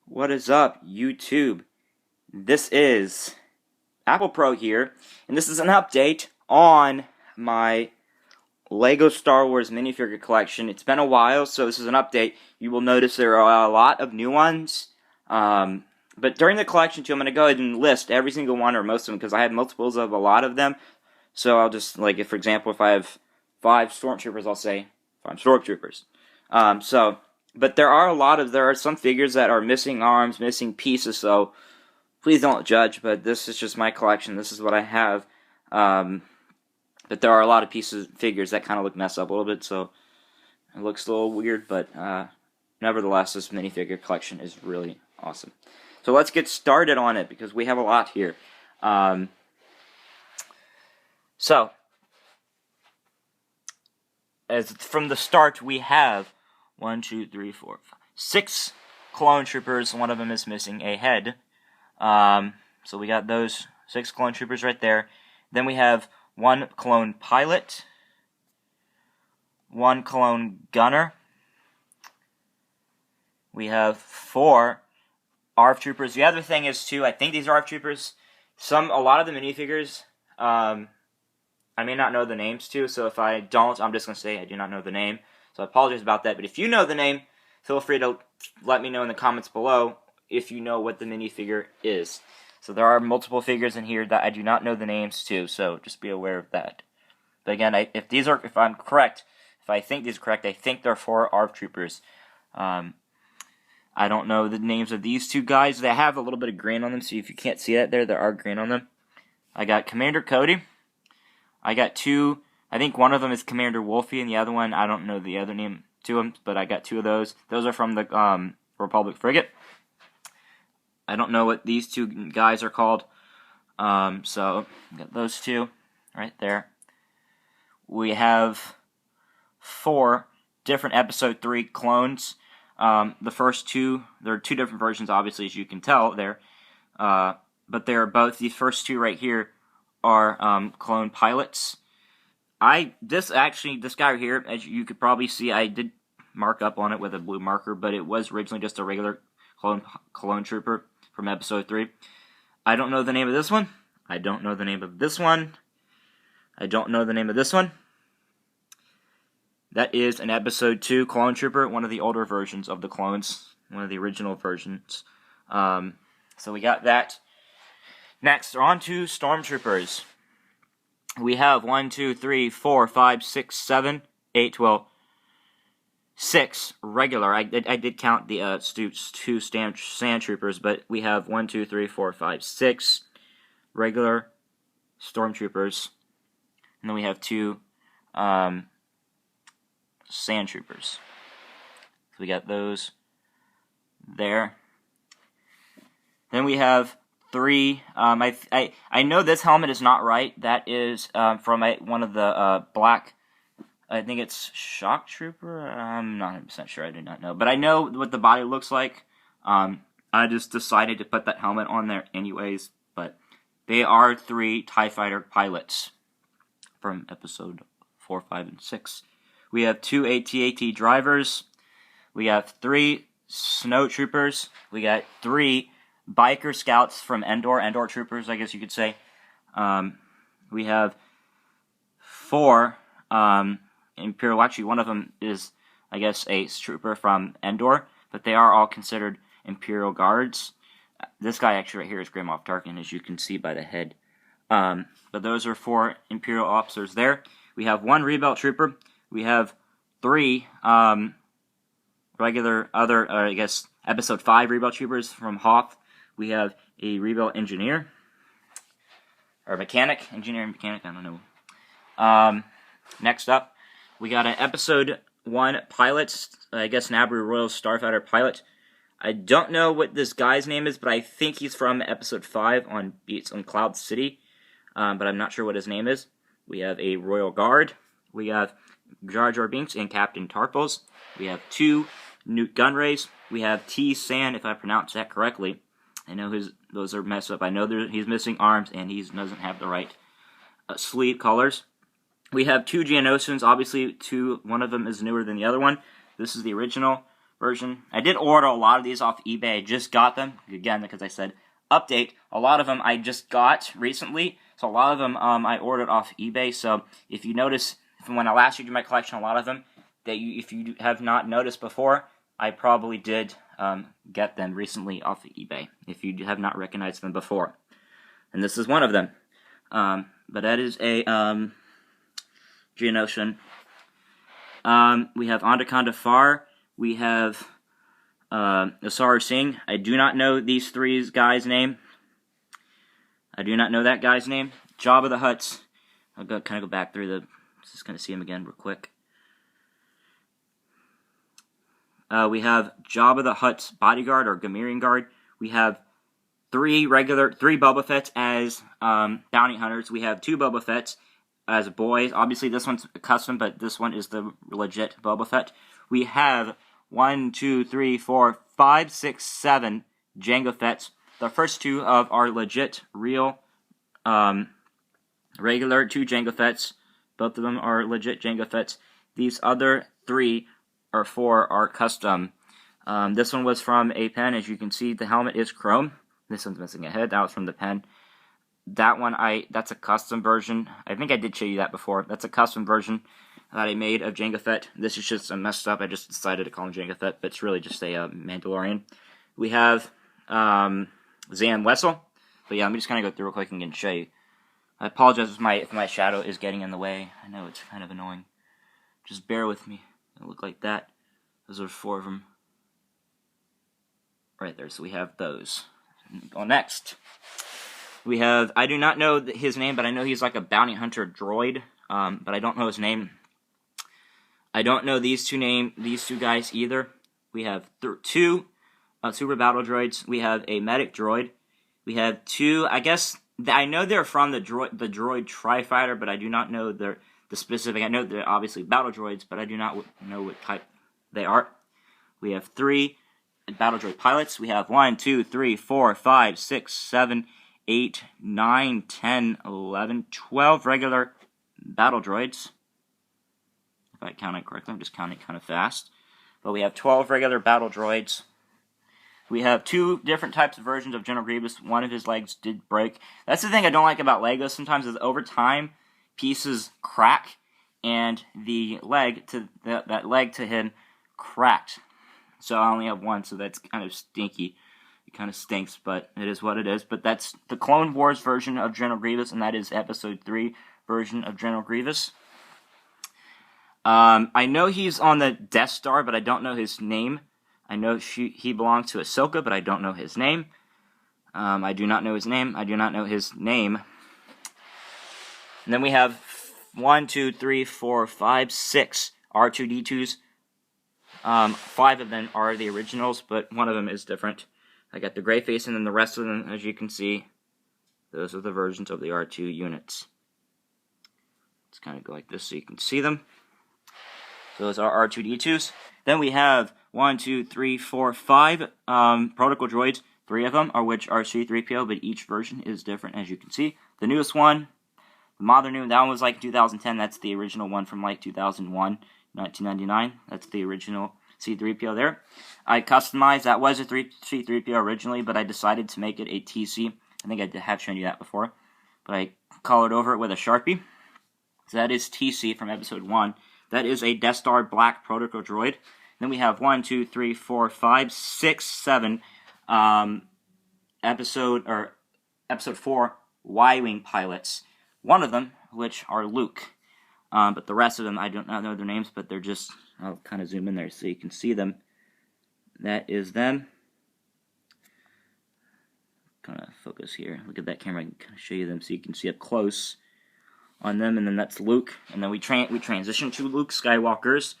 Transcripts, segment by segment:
What is up, YouTube? This is Apple Pro here, and this is an update on my Lego Star Wars minifigure collection. It's been a while, so this is an update. You will notice there are a lot of new ones, but during the collection too, I'm going to go ahead and list every single one or most of them, because I have multiples of a lot of them. So I'll just, if for example, if I have 5 Stormtroopers, I'll say 5 Stormtroopers. But there are some figures that are missing arms, missing pieces, so please don't judge, but this is just my collection. This is what I have. But there are a lot of figures that kind of look messed up a little bit, so it looks a little weird, but nevertheless, this minifigure collection is really awesome. So let's get started on it, because we have a lot here. As from the start, we have 6 clone troopers. One of them is missing a head. So we got those 6 clone troopers right there. Then we have 1 clone pilot, 1 clone gunner. We have 4 ARF troopers. The other thing is too, I think these are ARF troopers. A lot of the minifigures, I may not know the names too. So if I don't, I'm just gonna say I do not know the name. So I apologize about that, but if you know the name, feel free to let me know in the comments below if you know what the minifigure is. So there are multiple figures in here that I do not know the names to, so just be aware of that. But again, if I'm correct, if I think these are correct, I think they're 4 ARF troopers. I don't know the names of these 2 guys. They have a little bit of green on them, so if you can't see that there are green on them. I got Commander Cody. I got 2. I think one of them is Commander Wolfie, and the other one, I don't know the other name to him, but I got 2 of those. Those are from the Republic Frigate. I don't know what these 2 guys are called. So, got those 2 right there. We have 4 different Episode 3 clones. The first 2, there are 2 different versions, obviously, as you can tell there. But they're both, these first 2 right here are clone pilots. This guy right here, as you could probably see, I did mark up on it with a blue marker, but it was originally just a regular clone trooper from Episode 3. I don't know the name of this one. I don't know the name of this one. I don't know the name of this one. That is an Episode 2 clone trooper, one of the older versions of the clones, one of the original versions. So we got that. Next, on to Stormtroopers. We have 1, 2, 3, 4, 5, 6, 7, 8, 12, 6 regular. I did count the 2 sand troopers, but we have 1, 2, 3, 4, 5, 6 regular stormtroopers, and then we have 2 sand troopers. So we got those there. Then we have 3. I know this helmet is not right. That is from one of the black. I think it's Shock Trooper. I'm not 100% sure. I do not know, but I know what the body looks like. I just decided to put that helmet on there anyways. But they are 3 TIE Fighter pilots from Episode 4, 5, and 6. We have 2 AT-AT drivers. We have 3 Snow Troopers. We got 3 Biker Scouts from Endor Troopers, I guess you could say. We have 4 Imperial. Actually, one of them is, I guess, a trooper from Endor, but they are all considered Imperial Guards. This guy actually right here is Grand Moff Tarkin, as you can see by the head. But those are 4 Imperial officers there. We have 1 Rebel Trooper. We have 3 regular other, I guess, Episode 5 Rebel Troopers from Hoth. We have a Rebel Engineer, or Engineer and Mechanic, I don't know. Next up, we got an Episode 1 pilot, I guess Naboo Royal Starfighter pilot. I don't know what this guy's name is, but I think he's from Episode 5 on Beats on Cloud City, but I'm not sure what his name is. We have a Royal Guard. We have Jar Jar Binks and Captain Tarpals. We have 2 Newt Gunrays. We have T-San, if I pronounce that correctly. I know those are messed up. I know he's missing arms, and he doesn't have the right sleeve colors. We have 2 Geonosians. Obviously, one of them is newer than the other one. This is the original version. I did order a lot of these off eBay. I just got them, again, because I said update. A lot of them I just got recently, so a lot of them I ordered off eBay. So if you notice, from when I last showed you my collection, a lot of them, if you have not noticed before, I probably did get them recently off of eBay, if you have not recognized them before. And this is one of them. But that is a Geonosian. We have Anaconda Far. We have Asar Singh. I do not know these three guys' name. I do not know that guy's name. Jabba the Hutt's. I'll kind of go back through the... Just kind of see him again real quick. We have Jabba the Hutt's bodyguard, or Gamorrean guard. We have three Boba Fetts as bounty hunters. We have 2 Boba Fetts as boys. Obviously, this one's a custom, but this one is the legit Boba Fett. We have 1, 2, 3, 4, 5, 6, 7 Jango Fetts. The first 2 of our legit, real, regular 2 Jango Fetts. Both of them are legit Jango Fetts. These other 3 or 4 are custom. This one was from a pen. As you can see, the helmet is chrome. This one's missing a head. That was from the pen. That one, that's a custom version. I think I did show you that before. That's a custom version that I made of Jango Fett. This is just messed up. I just decided to call him Jango Fett, but it's really just a Mandalorian. We have Zan Wessel. But yeah, let me just kind of go through real quick and show you. I apologize if my shadow is getting in the way. I know it's kind of annoying. Just bear with me. It'll look like that. Those are 4 of them. Right there, so we have those. Go next. We have, I do not know his name, but I know he's like a bounty hunter droid, but I don't know his name. I don't know these two guys either. We have 2 super battle droids. We have a medic droid. We have 2, I guess, I know they're from the droid Tri-Fighter, but I do not know the specific. I know they're obviously battle droids, but I do not know what type they are. We have 3 battle droid pilots. We have 1, 2, 3, 4, 5, 6, 7, 8, 9, 10, 11, 12 regular battle droids. If I count it correctly, I'm just counting kind of fast. But we have 12 regular battle droids. We have 2 different types of versions of General Grievous. One of his legs did break. That's the thing I don't like about Legos sometimes, is over time, pieces crack, and the leg to that leg to him cracked. So I only have 1, so that's kind of stinky. It kind of stinks, but it is what it is. But that's the Clone Wars version of General Grievous, and that is Episode 3 version of General Grievous. I know he's on the Death Star, but I don't know his name. I know he belongs to Ahsoka, but I don't know his name. I do not know his name. I do not know his name. And then we have 1, 2, 3, 4, 5, 6 R2-D2s. 5 of them are the originals, but one of them is different. I got the gray face, and then the rest of them, as you can see, those are the versions of the R2 units. Let's kind of go like this so you can see them. So those are R2-D2s. Then we have 1, 2, 3, 4, 5 protocol droids. 3 of them are which are C-3PO, but each version is different, as you can see. The newest one, the modern new, that one was like 2010. That's the original one from like 2001, 1999. That's the original C-3PO there. I customized, that was a C-3PO originally, but I decided to make it a TC. I think I have shown you that before. But I colored over it with a Sharpie. So that is TC from Episode 1. That is a Death Star Black Protocol Droid. Then we have 1, 2, 3, 4, 5, 6, 7 Episode 4 Y-Wing pilots. One of them, which are Luke. But the rest of them, I don't know their names, but they're just, I'll kind of zoom in there so you can see them. That is them. Kind of focus here. Look at that camera. I can kind of show you them so you can see up close on them. And then that's Luke. And then we transition to Luke Skywalker's.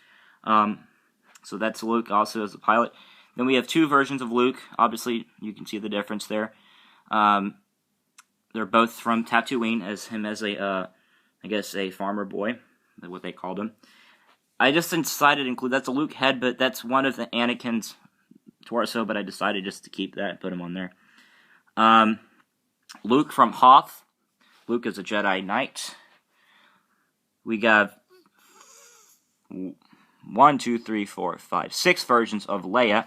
So that's Luke also as a pilot. Then we have 2 versions of Luke. Obviously, you can see the difference there. They're both from Tatooine, as him as a, I guess, a farmer boy, what they called him. I just decided to include, that's a Luke head, but that's one of the Anakin's torso, but I decided just to keep that and put him on there. Luke from Hoth. Luke is a Jedi Knight. We got six versions of Leia.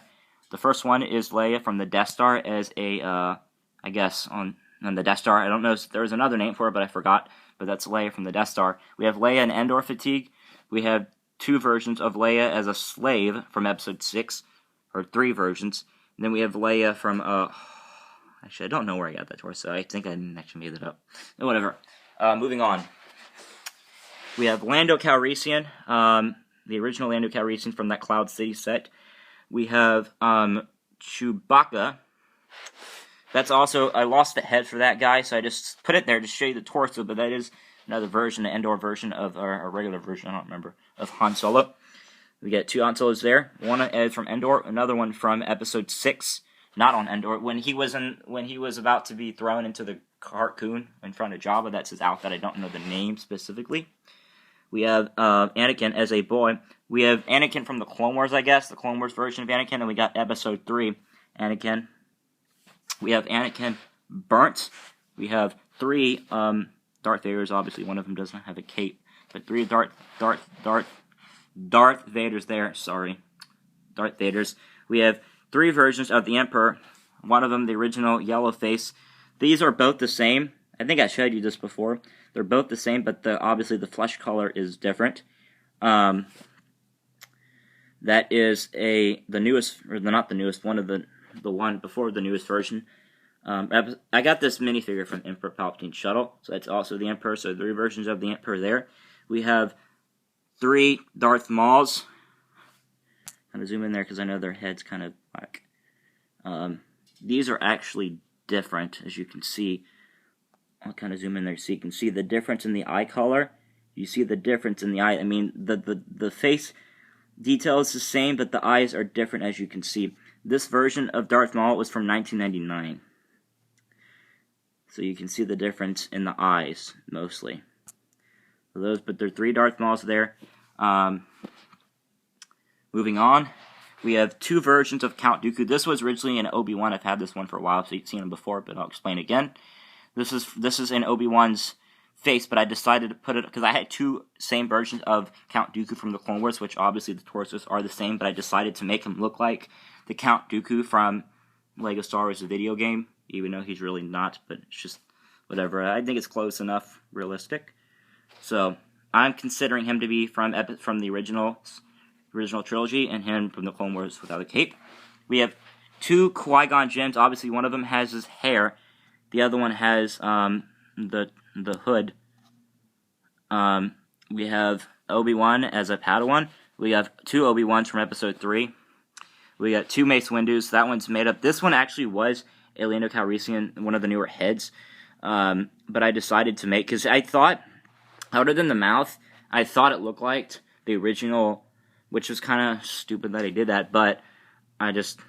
The first one is Leia from the Death Star as a, I guess, on the Death Star. I don't know if there's another name for it, but I forgot. But that's Leia from the Death Star. We have Leia in Endor fatigue. We have 2 versions of Leia as a slave from Episode 6, or 3 versions. And then we have Leia from, actually, I don't know where I got that torso. I think I actually made it up. Whatever. Moving on. We have Lando Calrissian, the original Lando Calrissian from that Cloud City set. We have Chewbacca. That's also, I lost the head for that guy, so I just put it there to show you the torso, but that is another version, an Endor version of, or a regular version, I don't remember, of Han Solo. We get 2 Han Solos there. One is from Endor, another one from Episode 6, not on Endor. When he was about to be thrown into the cartoon in front of Jabba, that's his outfit. I don't know the name specifically. We have Anakin as a boy. We have Anakin from the Clone Wars, I guess, the Clone Wars version of Anakin, and we got Episode 3 Anakin. We have Anakin burnt. We have 3 Darth Vaders. Obviously, one of them doesn't have a cape, but 3 Darth Vaders there. Sorry, Darth Vaders. We have 3 versions of the Emperor. One of them, the original yellow face. These are both the same. I think I showed you this before. They're both the same, but obviously the flesh color is different. That is the newest, or not the newest, one of the one before the newest version. I got this minifigure from Emperor Palpatine's shuttle, so that's also the Emperor, so 3 versions of the Emperor there. We have 3 Darth Mauls. Kind of zoom in there because I know their head's kind of black. These are actually different, as you can see. I'll kind of zoom in there so you can see the difference in the eye color. You see the difference in the eye. I mean, the face detail is the same, but the eyes are different, as you can see. This version of Darth Maul was from 1999. So you can see the difference in the eyes, mostly. So but there are 3 Darth Mauls there. Moving on, we have 2 versions of Count Dooku. This was originally in Obi-Wan. I've had this one for a while, so you've seen him before, but I'll explain again. This is in Obi-Wan's face, but I decided to put it, because I had 2 same versions of Count Dooku from the Clone Wars, which obviously the torsos are the same, but I decided to make him look like the Count Dooku from Lego Star Wars, the video game, even though he's really not, but it's just whatever. I think it's close enough, realistic. So I'm considering him to be from the original trilogy, and him from the Clone Wars without a cape. We have 2 Qui-Gon Jinns. Obviously, one of them has his hair. The other one has the hood. We have Obi-Wan as a Padawan. We have 2 Obi-Wans from Episode 3. We got 2 Mace Windus. That one's made up. This one actually was a Lando Calrissian, one of the newer heads. But I decided to make, because I thought, other than the mouth, I thought it looked like the original, which was kind of stupid that I did that, but I just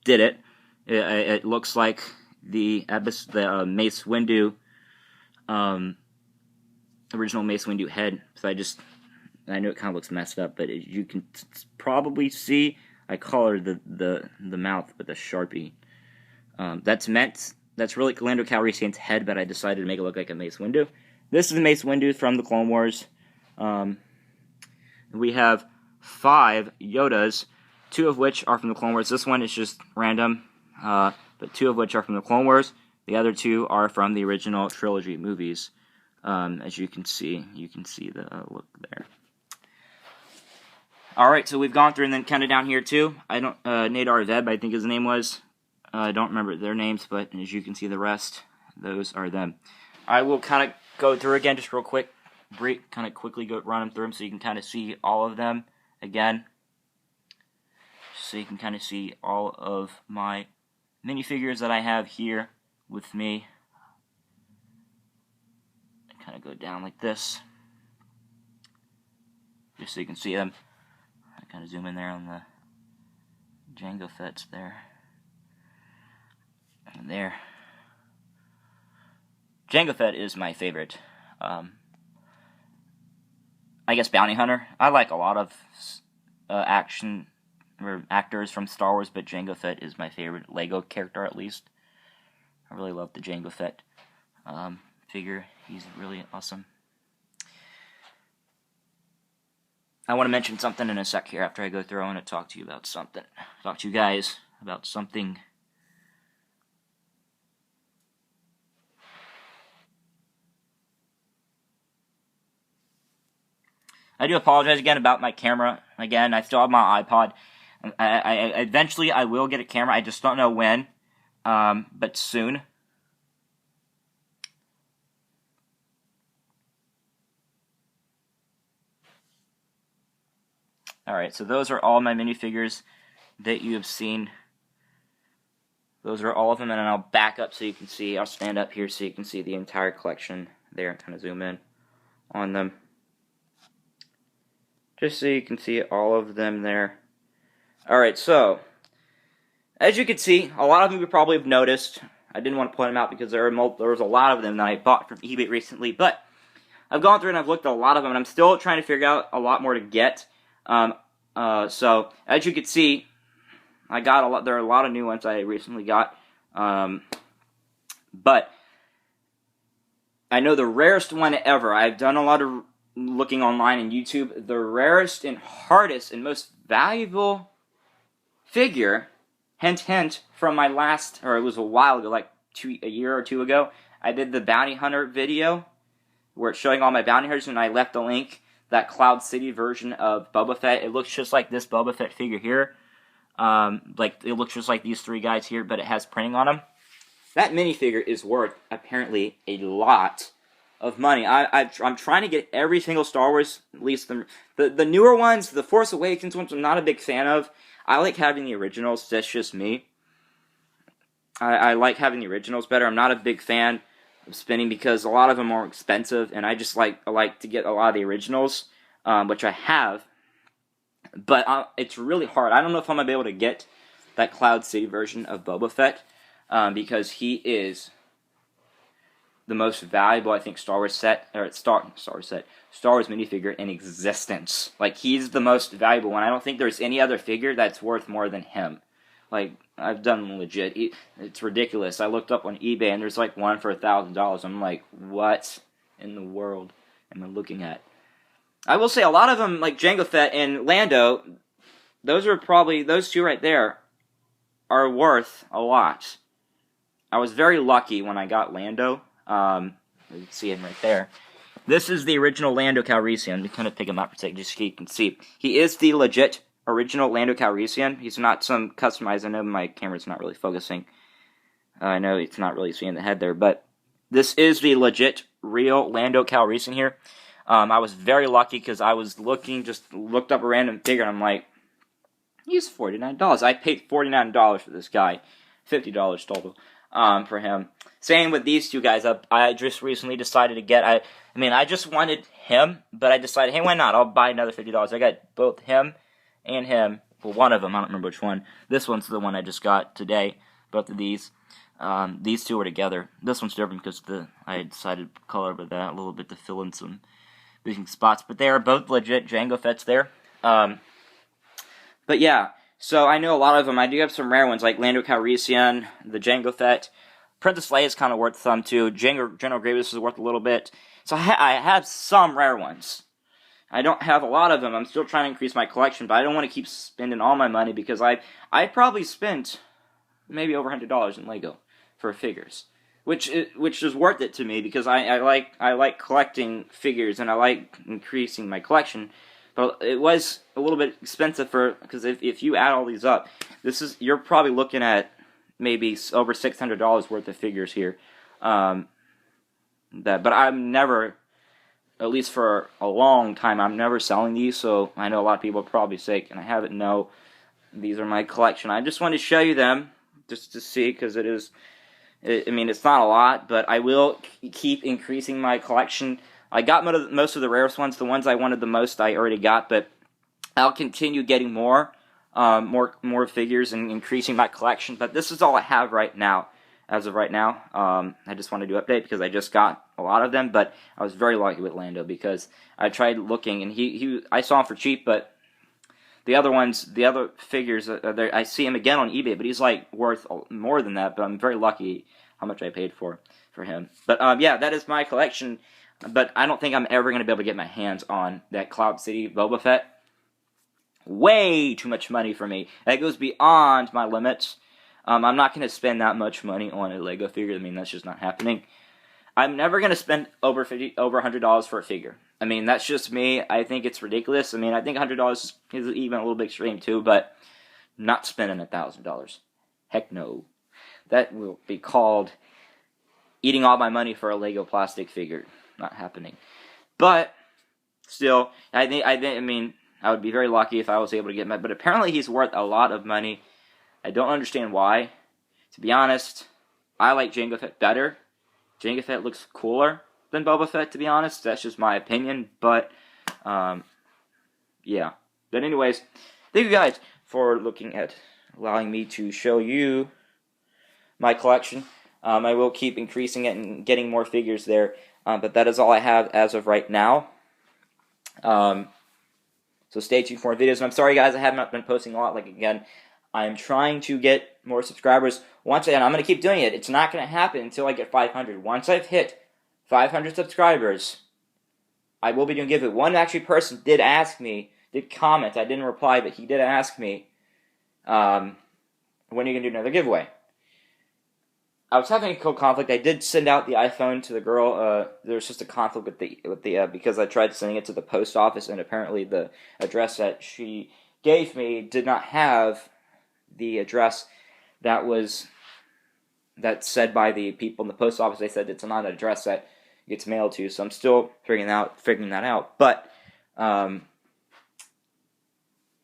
did it. It looks like the Mace Windu, original Mace Windu head. So I know it kind of looks messed up, but you can probably see I colored the mouth with a Sharpie. That's really Lando Calrissian's head, but I decided to make it look like a Mace Windu. This is the Mace Windu from the Clone Wars. We have 5 Yodas, 2 of which are from the Clone Wars. This one is just random, but 2 of which are from the Clone Wars. The other 2 are from the original trilogy movies. As you can see the look there. Alright, so we've gone through, and then kind of down here too. Nadar Zeb, I think his name was. I don't remember their names, but as you can see, the rest, those are them. I will kind of go through again just real quick, kind of quickly run them through them so you can kind of see all of them again. So you can kind of see all of my minifigures that I have here with me. Kind of go down like this, just so you can see them. I kind of zoom in there on the Jango Fett's there. And there. Jango Fett is my favorite, I guess, bounty hunter. I like a lot of action or actors from Star Wars, but Jango Fett is my favorite Lego character, at least. I really love the Jango Fett figure. He's really awesome. I want to mention something in a sec here after I go through. I want to talk to you about something. Talk to you guys about something. I do apologize again about my camera. Again, I still have my iPod. Eventually I will get a camera. I just don't know when, but soon. Alright, so those are all my minifigures that you have seen. Those are all of them, and then I'll back up so you can see. I'll stand up here so you can see the entire collection there and kind of zoom in on them. Just so you can see all of them there. Alright, so, as you can see, a lot of them you probably have noticed. I didn't want to point them out because there was a lot of them that I bought from eBay recently, but I've gone through and I've looked at a lot of them, and I'm still trying to figure out a lot more to get. So, as you can see, I got a lot. There are a lot of new ones I recently got. But I know the rarest one ever. I've done a lot of looking online and YouTube. The rarest and hardest and most valuable figure, hint, hint, from my last, or it was a while ago, like a year or two ago, I did the Bounty Hunter video where it's showing all my bounty hunters, and I left the link. That Cloud City version of Boba Fett. It looks just like this Boba Fett figure here. Like, it looks just like these three guys here, but it has printing on them. That minifigure is worth, apparently, a lot of money. I'm trying to get every single Star Wars, at least the newer ones, the Force Awakens ones, I'm not a big fan of. I like having the originals, that's just me. I like having the originals better. I'm not a big fan of spending because a lot of them are expensive, and I just like to get a lot of the originals, which I have. But it's really hard. I don't know if I'm going to be able to get that Cloud City version of Boba Fett, because he is the most valuable, I think, Star Wars minifigure in existence. Like, he's the most valuable one. I don't think there's any other figure that's worth more than him. Like, I've done legit. It's ridiculous. I looked up on eBay, and there's like one for $1,000. I'm like, what in the world am I looking at? I will say a lot of them, like Jango Fett and Lando, those two right there are worth a lot. I was very lucky when I got Lando. You can see him right there. This is the original Lando Calrissian. Let me kind of pick him up for a second just so you can see. He is the legit original Lando Calrissian. He's not some customized. I know my camera's not really focusing. I know it's not really seeing the head there, but this is the legit, real Lando Calrissian here. I was very lucky because I was looked up a random figure, and I'm like, he's $49. I paid $49 for this guy. $50 total for him. Same with these two guys. I just recently decided to get, I just wanted him, but I decided, hey, why not? I'll buy another $50. I got both him and him. Well, one of them, I don't remember which one. This one's the one I just got today. Both of these. These two are together. This one's different because I decided to color with that a little bit to fill in some missing spots. But they are both legit Jango Fetts there. But yeah, so I know a lot of them. I do have some rare ones like Lando Calrissian, the Jango Fett. Princess Leia is kind of worth some too. General Grievous is worth a little bit. So I have some rare ones. I don't have a lot of them. I'm still trying to increase my collection, but I don't want to keep spending all my money because I probably spent maybe over $100 in Lego for figures, which is worth it to me because I like collecting figures and I like increasing my collection. But it was a little bit expensive because if you add all these up, you're probably looking at maybe over $600 worth of figures here. But I'm never, at least for a long time, I'm never selling these. So I know a lot of people are probably say, "Can I have it?" No, these are my collection. I just wanted to show you them just to see because it's not a lot, but I will keep increasing my collection. I got most of the rarest ones. The ones I wanted the most, I already got, but I'll continue getting more figures and increasing my collection. But this is all I have right now, as of right now. I just wanted to update because I just got a lot of them, but I was very lucky with Lando because I tried looking, and I saw him for cheap, but the other figures, I see him again on eBay, but he's like worth more than that. But I'm very lucky how much I paid for him. But yeah, that is my collection. But I don't think I'm ever going to be able to get my hands on that Cloud City Boba Fett. way too much money for me. That goes beyond my limits. I'm not going to spend that much money on a Lego figure. I mean, that's just not happening. I'm never going to spend over $100 for a figure. I mean, that's just me. I think it's ridiculous. I mean, I think $100 is even a little bit extreme too, but not spending $1,000. Heck no. That will be called eating all my money for a Lego plastic figure. Not happening. But still, I mean, I would be very lucky if I was able to get him. But apparently, he's worth a lot of money. I don't understand why. To be honest, I like Jango Fett better. Jango Fett looks cooler than Boba Fett, to be honest. That's just my opinion. But yeah. But anyways, thank you guys for allowing me to show you my collection. I will keep increasing it and getting more figures there. But that is all I have as of right now. So stay tuned for more videos. And I'm sorry, guys, I have not been posting a lot. Like, again, I'm trying to get more subscribers. And I'm going to keep doing it. It's not going to happen until I get 500. Once I've hit 500 subscribers, I will be doing a giveaway. One actually person did comment. I didn't reply, but he did ask me, when are you going to do another giveaway? I was having a conflict. I did send out the iPhone to the girl. There was just a conflict with the because I tried sending it to the post office, and apparently the address that she gave me did not have the address that's said by the people in the post office. They said it's not an address that gets mailed to. So I'm still figuring that out. But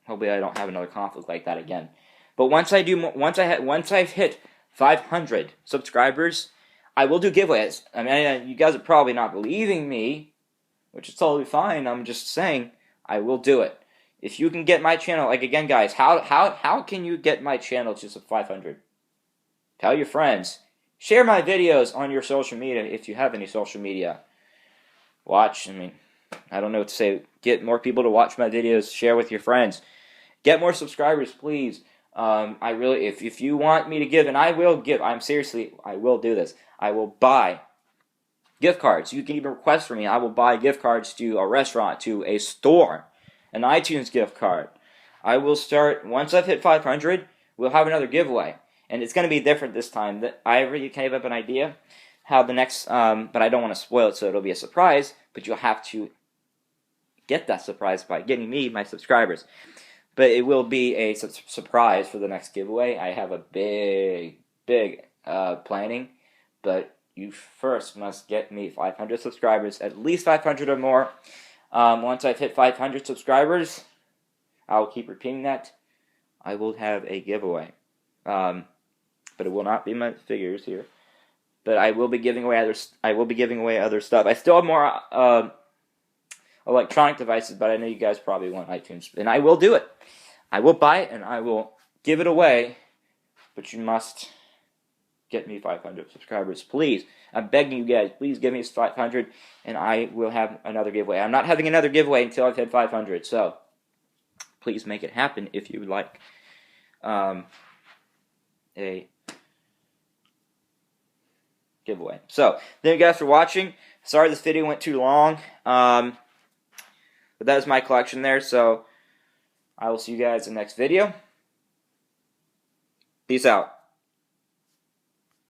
hopefully I don't have another conflict like that again. But once I've hit 500 subscribers, I will do giveaways. I mean, you guys are probably not believing me, which is totally fine. I'm just saying I will do it. If you can get my channel, like, again, guys, how can you get my channel to 500? Tell your friends. Share my videos on your social media if you have any social media. I don't know what to say. Get more people to watch my videos. Share with your friends. Get more subscribers, please. If you want me to give, and I will give, I will do this. I will buy gift cards. You can even request for me. I will buy gift cards to a restaurant, to a store, an iTunes gift card. I will start, once I've hit 500, we'll have another giveaway. And it's going to be different this time. I already came up with an idea how the next, but I don't want to spoil it, so it'll be a surprise, but you'll have to get that surprise by getting me my subscribers. But it will be a surprise for the next giveaway. I have a big planning, but you first must get me 500 subscribers, at least 500 or more. Once I've hit 500 subscribers, I'll keep repeating that. I will have a giveaway, but it will not be my figures here. But I will be giving away other. Stuff. I still have more electronic devices, but I know you guys probably want iTunes, and I will do it. I will buy it, and I will give it away, but you must get me 500 subscribers, please. I'm begging you guys, please give me 500, and I will have another giveaway. I'm not having another giveaway until I've hit 500, so please make it happen if you would like a giveaway. So, thank you guys for watching. Sorry this video went too long. But that is my collection there, so I will see you guys in the next video. Peace out.